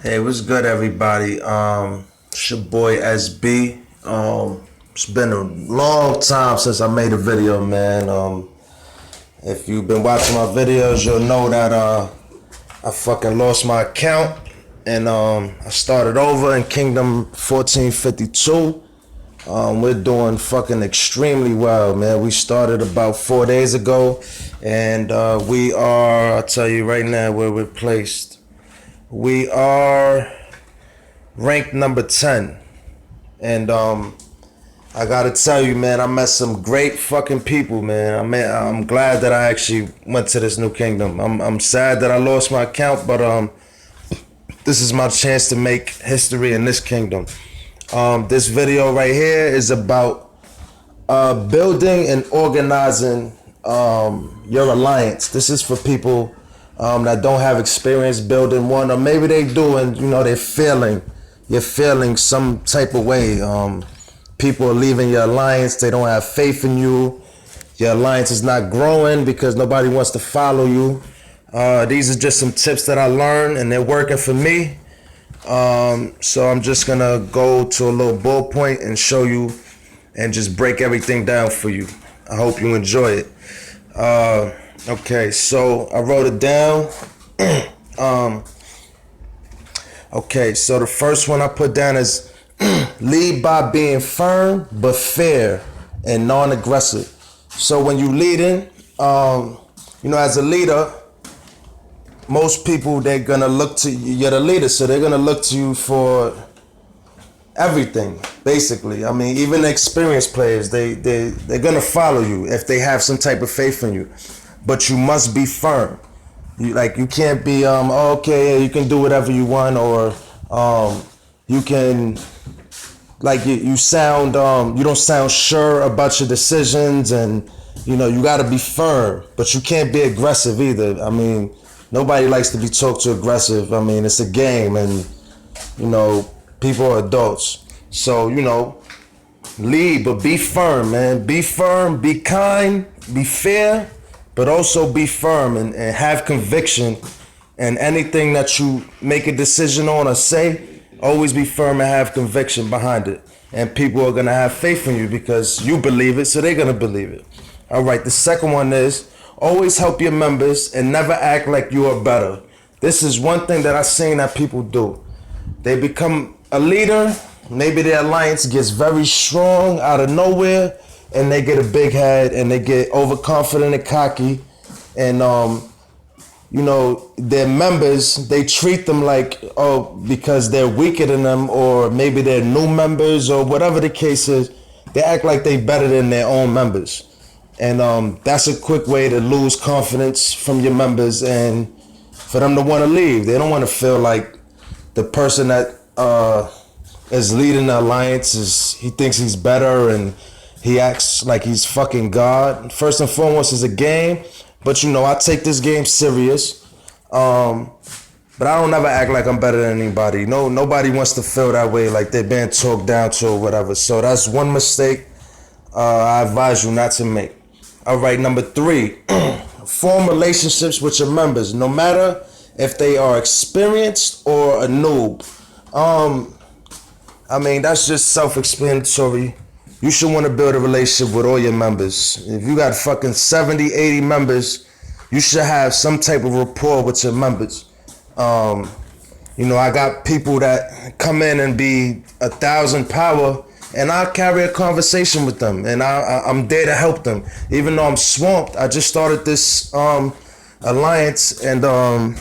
Hey, what's good, everybody? It's your boy SB. It's been a long time since I made a video, man. If you've been watching my videos, you'll know that I fucking lost my account, and I started over in Kingdom 1452. We're doing fucking extremely well, man. We started about 4 days ago, and I'll tell you right now where we're placed. We are ranked number 10. And I gotta tell you, man, I met some great fucking people, man. I'm glad that I actually went to this new kingdom. I'm sad that I lost my account, but this is my chance to make history in this kingdom. This video right here is about building and organizing your alliance. This is for people that don't have experience building one, or maybe they do, and you're feeling some type of way. People are leaving your alliance, they don't have faith in you, your alliance is not growing because nobody wants to follow you. These are just some tips that I learned, and they're working for me. So I'm just gonna go to a little bullet point and show you and just break everything down for you. I hope you enjoy it. Okay, so I wrote it down. Okay, so the first one I put down is lead by being firm but fair and non-aggressive. So when you leading, as a leader, most people, they're gonna look to you. You're the leader, so they're gonna look to you for everything, basically. I mean, even the experienced players, they're gonna follow you if they have some type of faith in you. But you must be firm. You can't be okay, you can do whatever you want, or you can, you sound you don't sound sure about your decisions, and you got to be firm, but you can't be aggressive either. I mean, nobody likes to be talked to aggressive. I mean, it's a game, and people are adults. So lead, but be firm, man. Be firm, be kind, be fair, but also be firm and have conviction. And anything that you make a decision on or say, always be firm and have conviction behind it. And people are going to have faith in you because you believe it, so they're going to believe it. All right, the second one is always help your members and never act like you are better. This is one thing that I've seen that people do. They become a leader, maybe their alliance gets very strong out of nowhere, and they get a big head and they get overconfident and cocky, and their members, they treat them like, because they're weaker than them, or maybe they're new members, or whatever the case is, they act like they better than their own members. And that's a quick way to lose confidence from your members and for them to want to leave. They don't want to feel like the person that is leading the alliance he thinks he's better, and he acts like he's fucking God. First and foremost, it's a game, but I take this game serious. But I don't ever act like I'm better than anybody. Nobody wants to feel that way, like they're being talked down to or whatever. So that's one mistake I advise you not to make. All right, number 3, form relationships with your members, no matter if they are experienced or a noob. I mean, that's just self-explanatory. You should want to build a relationship with all your members. If you got fucking 70, 80 members, you should have some type of rapport with your members. I got people that come in and be 1,000 power, and I carry a conversation with them, and I'm there to help them. Even though I'm swamped, I just started this alliance, and I'm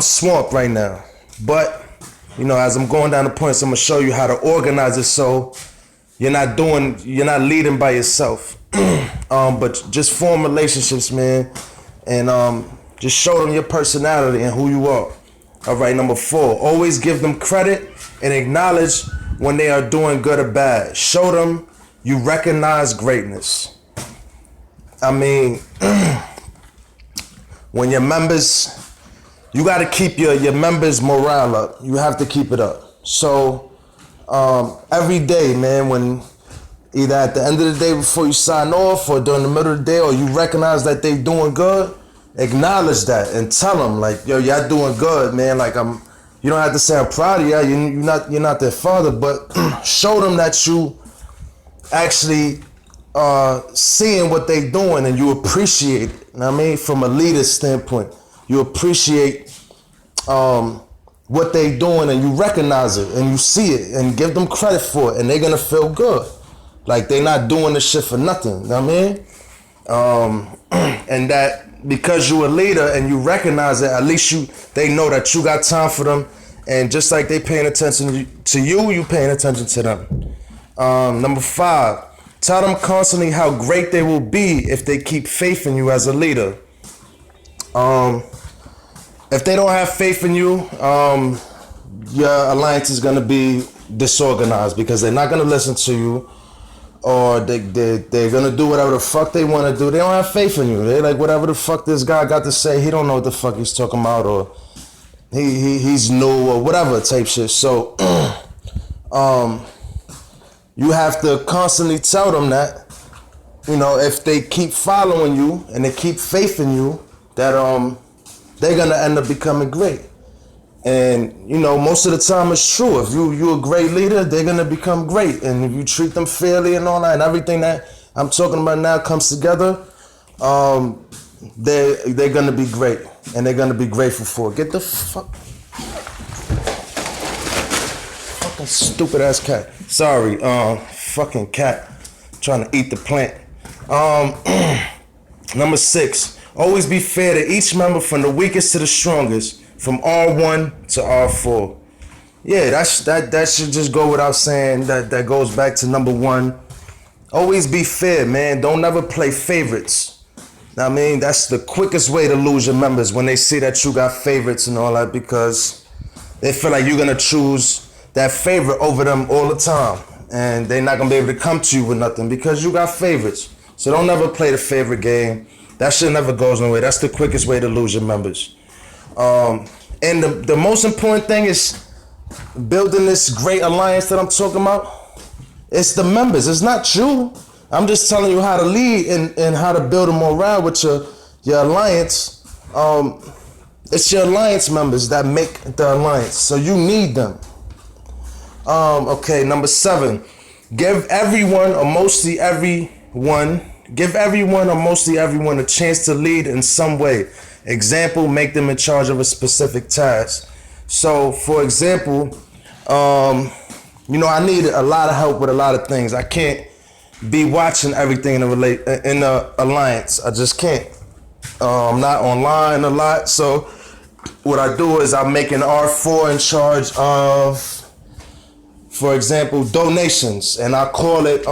swamped right now. But as I'm going down the points, I'm gonna show you how to organize it so you're not leading by yourself. But just form relationships, man, and just show them your personality and who you are. All right, number 4, always give them credit and acknowledge when they are doing good or bad. Show them you recognize greatness. I mean, when your members, you got to keep your members' morale up. You have to keep it up. So every day, man, when either at the end of the day before you sign off, or during the middle of the day, or you recognize that they doing good, acknowledge that and tell them like, yo, y'all doing good, man. Like you don't have to say I'm proud of y'all. You're not their father, but show them that you actually seeing what they doing and you appreciate it. You know what I mean? From a leader standpoint, you appreciate what they doing and you recognize it and you see it and give them credit for it and they're gonna feel good. Like they not doing this shit for nothing. You know what I mean? And that because you a leader and you recognize it, at least they know that you got time for them, and just like they paying attention to you, you paying attention to them. Number 5, tell them constantly how great they will be if they keep faith in you as a leader. If they don't have faith in you, your alliance is gonna be disorganized because they're not gonna listen to you, or they're gonna do whatever the fuck they want to do. They don't have faith in you. They're like, whatever the fuck this guy got to say, he don't know what the fuck he's talking about, or he's new or whatever type shit. So you have to constantly tell them that, you know, if they keep following you and they keep faith in you, that they're gonna end up becoming great. And you know, most of the time it's true. If you're a great leader, they're gonna become great. And if you treat them fairly and all that, and everything that I'm talking about now comes together, they're gonna be great, and they're gonna be grateful for it. Get the fucking stupid ass cat. Sorry, fucking cat trying to eat the plant. Number 6, always be fair to each member from the weakest to the strongest, from R1 to R4. Yeah, that should just go without saying. That goes back to number 1. Always be fair, man. Don't never play favorites. I mean, that's the quickest way to lose your members, when they see that you got favorites and all that, because they feel like you're gonna choose that favorite over them all the time, and they're not gonna be able to come to you with nothing because you got favorites. So don't never play the favorite game. That shit never goes nowhere. That's the quickest way to lose your members. And the most important thing is building this great alliance that I'm talking about. It's the members. It's not you. I'm just telling you how to lead and how to build a morale with your alliance. It's your alliance members that make the alliance, so you need them. Okay, number 7, give everyone or mostly everyone a chance to lead in some way. Example, make them in charge of a specific task. So, for example, you know, I need a lot of help with a lot of things. I can't be watching everything in the alliance. I just can't. I'm not online a lot, so what I do is I make an R4 in charge of, for example, donations, and I call it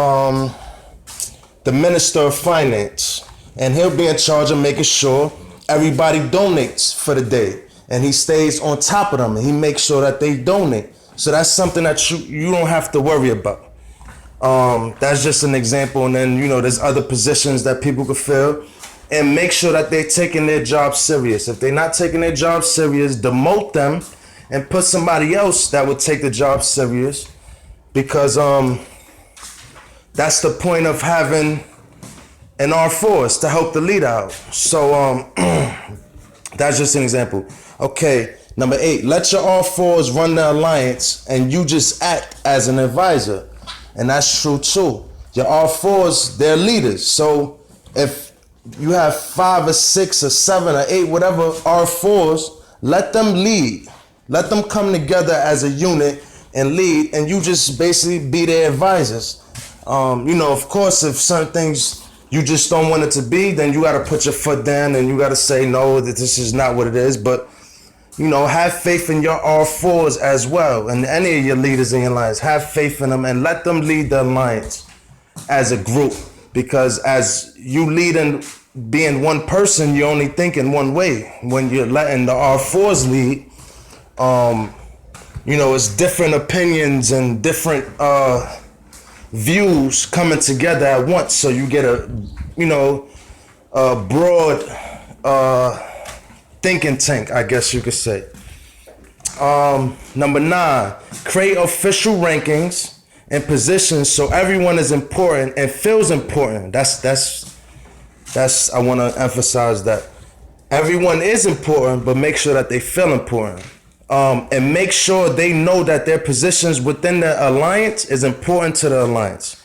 the Minister of Finance, and he'll be in charge of making sure everybody donates for the day, and he stays on top of them and he makes sure that they donate. So that's something that you don't have to worry about. That's just an example, and then, you know, there's other positions that people could fill, and make sure that they're taking their job serious. If they're not taking their job serious, demote them and put somebody else that would take the job serious, because that's the point of having an R4, is to help the leader out. So that's just an example. Okay, number 8, let your R4s run the alliance and you just act as an advisor. And that's true too. Your R4s, they're leaders. So if you have 5 or 6 or 7 or 8, whatever R4s, let them lead. Let them come together as a unit and lead, and you just basically be their advisors. You know, of course, if certain things you just don't want it to be, then you got to put your foot down and you got to say no, that this is not what it is. But, you know, have faith in your R4s as well, and any of your leaders in your alliance. Have faith in them and let them lead the alliance as a group, because as you lead and being one person, you're only thinking one way. When you're letting the R4s lead, you know, it's different opinions and different views coming together at once, so you get a broad thinking tank, I guess you could say. Number 9, create official rankings and positions so everyone is important and feels important. That's I want to emphasize that. Everyone is important, but make sure that they feel important. And make sure they know that their positions within the alliance is important to the alliance.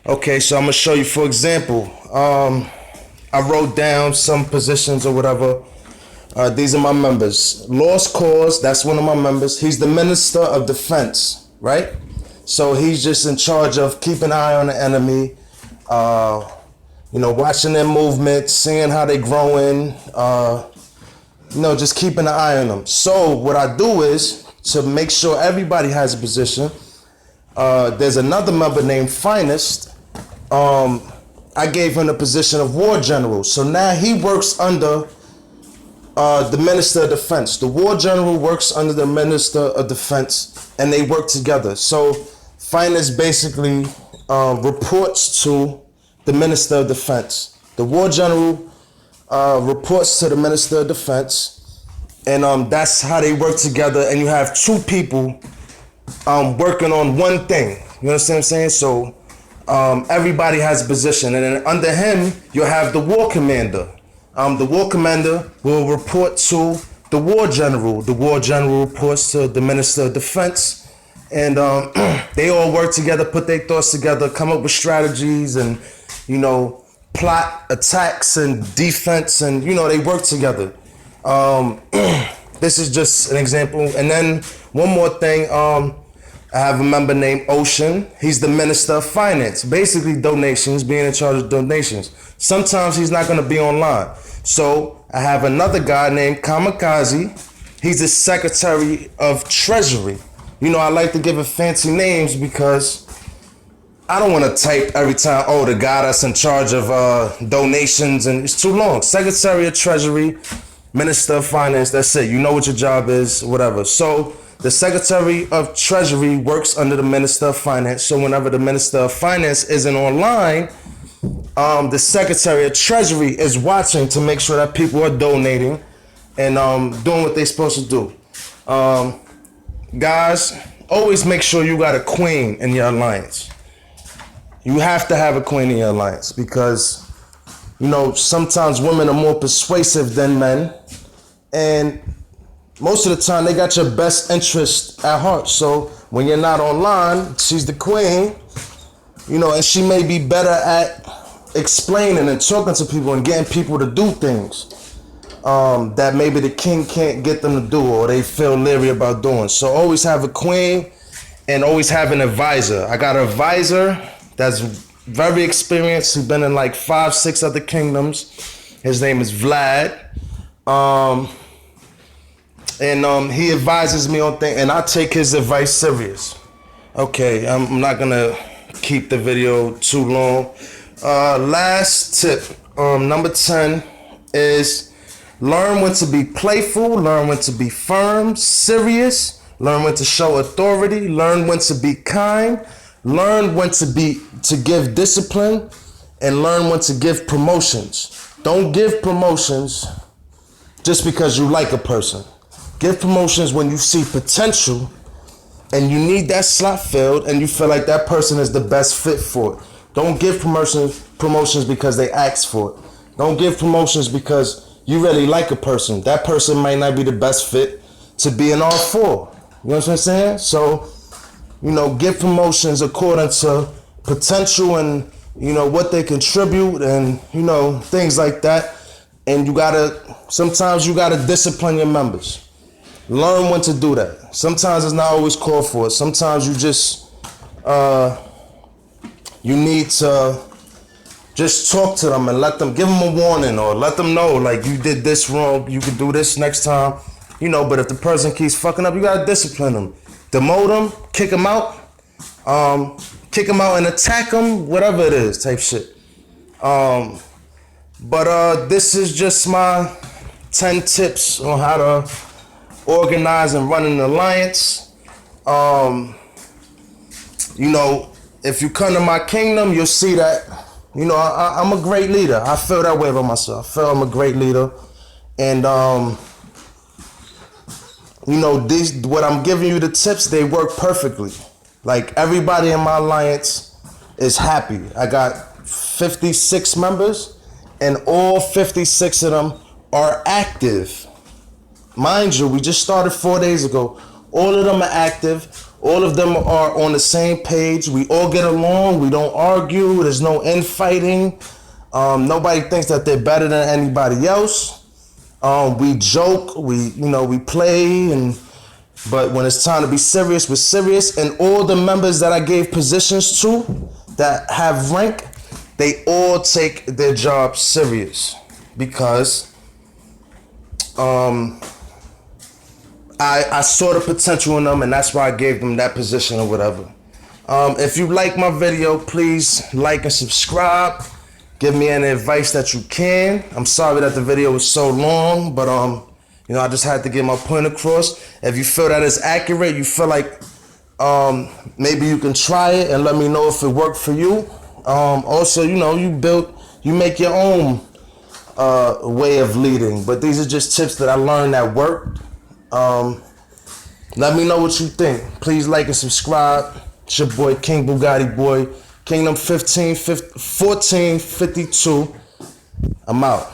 Okay, so I'm gonna show you, for example, I wrote down some positions or whatever. These are my members. Lost Cause, that's one of my members. He's the Minister of Defense, right? So he's just in charge of keeping an eye on the enemy, watching their movement, seeing how they growing, just keeping an eye on them. So what I do is, to make sure everybody has a position, there's another member named Finest. I gave him the position of War General. So now he works under the Minister of Defense. The War General works under the Minister of Defense, and they work together. So Finest basically reports to the Minister of Defense. The War General reports to the Minister of Defense, and that's how they work together. And you have two people working on one thing. You understand what I'm saying? So everybody has a position, and then under him you'll have the War Commander. The War Commander will report to the War General. The War General reports to the Minister of Defense, and they all work together, put their thoughts together, come up with strategies, and plot attacks and defense, and they work together. This is just an example. And then one more thing, I have a member named Ocean. He's the Minister of Finance, basically donations, being in charge of donations. Sometimes he's not going to be online. So I have another guy named Kamikaze. He's the Secretary of Treasury. I like to give it fancy names because I don't want to type every time, the guy that's in charge of donations, and it's too long. Secretary of Treasury, Minister of Finance, that's it. You know what your job is, whatever. So the Secretary of Treasury works under the Minister of Finance. So whenever the Minister of Finance isn't online, the Secretary of Treasury is watching to make sure that people are donating and doing what they're supposed to do. Guys, always make sure you got a queen in your alliance. You have to have a queen in your alliance because, sometimes women are more persuasive than men. And most of the time, they got your best interest at heart. So when you're not online, she's the queen, and she may be better at explaining and talking to people and getting people to do things that maybe the king can't get them to do, or they feel leery about doing. So always have a queen and always have an advisor. I got an advisor that's very experienced. He's been in like 5-6 other kingdoms. His name is Vlad. And he advises me on things, and I take his advice serious. Okay, I'm not gonna keep the video too long. Last tip, number 10 is learn when to be playful, learn when to be firm, serious, learn when to show authority, learn when to be kind, learn when to give discipline, and learn when to give promotions. Don't give promotions just because you like a person. Give promotions when you see potential and you need that slot filled and you feel like that person is the best fit for it. Don't give promotions because they asked for it. Don't give promotions because you really like a person. That person might not be the best fit to be in R4. You know what I'm saying? So, give promotions according to potential and, what they contribute and, things like that. And sometimes you gotta discipline your members. Learn when to do that. Sometimes it's not always called for. Sometimes you just, you need to just talk to them and give them a warning, or let them know, like, you did this wrong, you can do this next time. But if the person keeps fucking up, you gotta discipline them. Demote them, kick them out and attack them, whatever it is, type shit. But this is just my 10 tips on how to organize and run an alliance. If you come to my kingdom, you'll see that, I'm a great leader. I feel that way about myself. I feel I'm a great leader. And, what I'm giving you, the tips, they work perfectly. Like, everybody in my alliance is happy. I got 56 members, and all 56 of them are active. Mind you, we just started 4 days ago. All of them are active. All of them are on the same page. We all get along. We don't argue. There's no infighting. Nobody thinks that they're better than anybody else. We joke. We play, but when it's time to be serious, we're serious. And all the members that I gave positions to that have rank, they all take their job serious because I saw the potential in them, and that's why I gave them that position or whatever. If you like my video, please like and subscribe. Give me any advice that you can. I'm sorry that the video was so long, but I just had to get my point across. If you feel that it's accurate, you feel like maybe you can try it and let me know if it worked for you. Also, you make your own way of leading, but these are just tips that I learned that worked. Let me know what you think. Please like and subscribe. It's your boy King Bugatti Boy, Kingdom 1452. I'm out.